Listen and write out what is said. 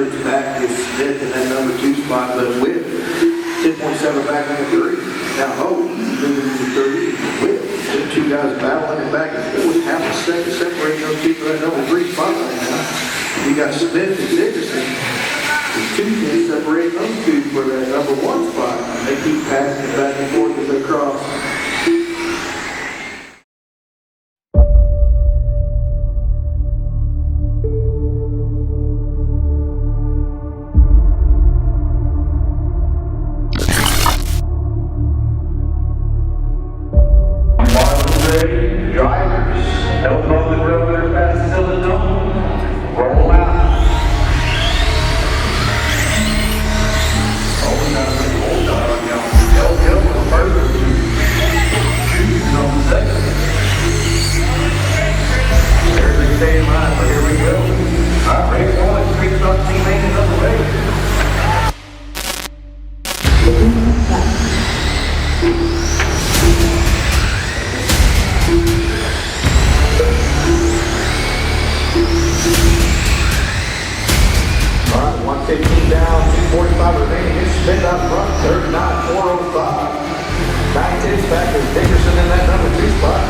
hundreds back is Smith in that number 2 spot, but with 10.7 back in the 3. Now Hope moving to 30 with the 2 guys battling it back. It was half a second separating those two for that number 3 spot right now. You got Smith and Dickerson. The 2 kids separating those two for that number 1 spot. They keep passing it back and forth as they cross. Drivers, don't know the road they're fast till the dome. Roll out. Hold on, y'all. Go further. Shooting on the second. There's a stay in line, but here we go. All right, race 1, 3 truck teammate is on the way. All right, 115 down, 245 remaining. It's Smith up front, 39.405. 9 tenths back is Dickerson in that number 2 spot.